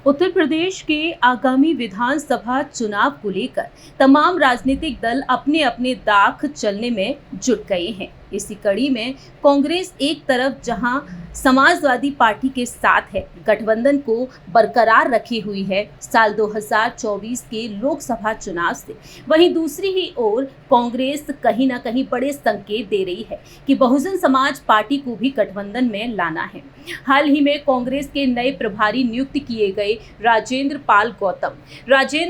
उत्तर प्रदेश के आगामी विधानसभा चुनाव को लेकर तमाम राजनीतिक दल अपने अपने दाख चलने में जुट गए हैं। इसी कड़ी में कांग्रेस एक तरफ जहां समाजवादी पार्टी के साथ है, गठबंधन को बरकरार रखी हुई है साल 2024 के लोकसभा चुनाव से, वहीं दूसरी ही ओर कांग्रेस कहीं ना कहीं बड़े संकेत दे रही है कि बहुजन समाज पार्टी को भी गठबंधन में लाना है। हाल ही में कांग्रेस के नए प्रभारी नियुक्त किए गए राजेंद्र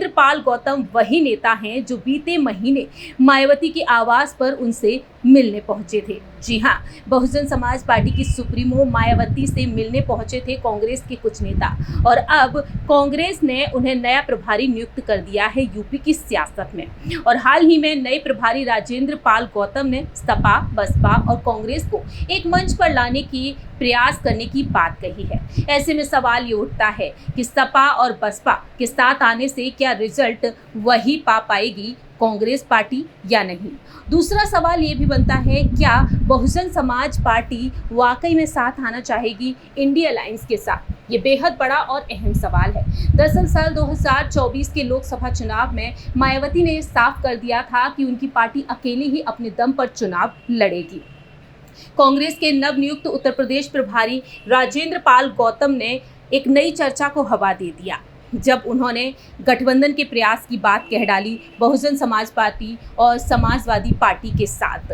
पाल गौतम वही नेता हैं जो बीते महीने मायावती के आवास पर उनसे मिलने पहुंचे थे। जी हां, बहुजन समाज पार्टी की सुप्रीमो मायावती से मिलने पहुंचे थे कांग्रेस के कुछ नेता, और अब कांग्रेस ने उन्हें नया प्रभारी नियुक्त कर दिया है यूपी की सियासत में। और हाल ही में नए प्रभारी राजेंद्र पाल गौतम ने सपा, बसपा और कांग्रेस को एक मंच पर लाने की प्रयास करने की बात कही है। ऐसे में सवाल ये उठता है कि सपा और बसपा के साथ आने से क्या रिजल्ट वही पा पाएगी कांग्रेस पार्टी या नहीं। दूसरा सवाल ये भी बनता है, क्या बहुजन समाज पार्टी वाकई में साथ आना चाहेगी इंडिया अलायंस के साथ। ये बेहद बड़ा और अहम सवाल है। दरअसल साल 2024 के लोकसभा चुनाव में मायावती ने साफ कर दिया था कि उनकी पार्टी अकेली ही अपने दम पर चुनाव लड़ेगी। कांग्रेस के नवनियुक्त उत्तर प्रदेश प्रभारी राजेंद्र पाल गौतम ने एक नई चर्चा को हवा दे दिया जब उन्होंने गठबंधन के प्रयास की बात कह डाली बहुजन समाज पार्टी और समाजवादी पार्टी के साथ।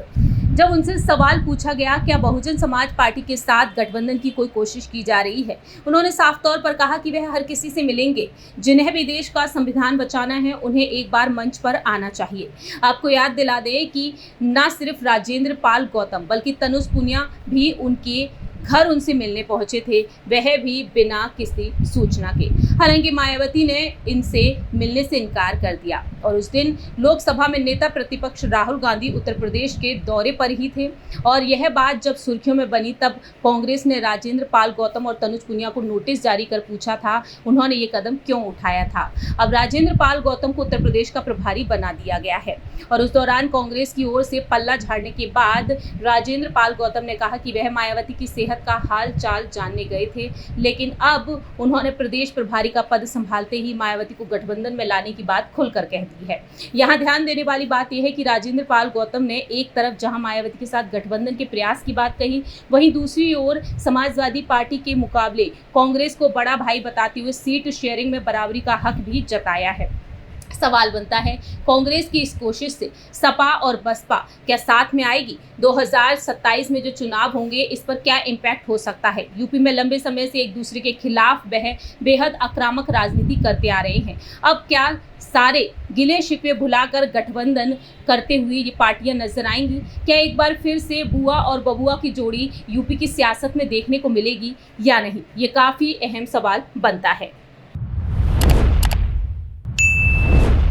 जब उनसे सवाल पूछा गया क्या बहुजन समाज पार्टी के साथ गठबंधन की कोई कोशिश की जा रही है, उन्होंने साफ तौर पर कहा कि वह हर किसी से मिलेंगे। जिन्हें भी देश का संविधान बचाना है उन्हें एक बार मंच पर आना चाहिए। आपको याद दिला दें कि न सिर्फ राजेंद्र पाल गौतम बल्कि तनुज पुनिया भी उनके घर उनसे मिलने पहुंचे थे, वह भी बिना किसी सूचना के। हालांकि मायावती ने इनसे मिलने से इनकार कर दिया और उस दिन लोकसभा में नेता प्रतिपक्ष राहुल गांधी उत्तर प्रदेश के दौरे पर ही थे। और यह बात जब सुर्खियों में बनी तब कांग्रेस ने राजेंद्र पाल गौतम और तनुज पुनिया को नोटिस जारी कर पूछा था उन्होंने ये कदम क्यों उठाया था। अब राजेंद्र पाल गौतम को उत्तर प्रदेश का प्रभारी बना दिया गया है और उस दौरान कांग्रेस की ओर से पल्ला झाड़ने के बाद राजेंद्र पाल गौतम ने कहा कि वह मायावती की सेहत का हाल चाल जानने गए थे, लेकिन अब उन्होंने प्रदेश प्रभारी का पद संभालते ही मायावती को गठबंधन में लाने की बात खुलकर कह दी है। यहाँ ध्यान देने वाली बात यह है कि राजेंद्र पाल गौतम ने एक तरफ जहां मायावती के साथ गठबंधन के प्रयास की बात कही, वहीं दूसरी ओर समाजवादी पार्टी के मुकाबले कांग्रेस को बड़ा भाई बताते हुए सीट शेयरिंग में बराबरी का हक भी जताया है। सवाल बनता है, कांग्रेस की इस कोशिश से सपा और बसपा क्या साथ में आएगी? 2027 में जो चुनाव होंगे इस पर क्या इम्पैक्ट हो सकता है? यूपी में लंबे समय से एक दूसरे के खिलाफ वह बेहद आक्रामक राजनीति करते आ रहे हैं। अब क्या सारे गिले शिकवे भुलाकर गठबंधन करते हुए ये पार्टियां नजर आएंगी? क्या एक बार फिर से बुआ और बबुआ की जोड़ी यूपी की सियासत में देखने को मिलेगी या नहीं? ये काफी अहम सवाल बनता है।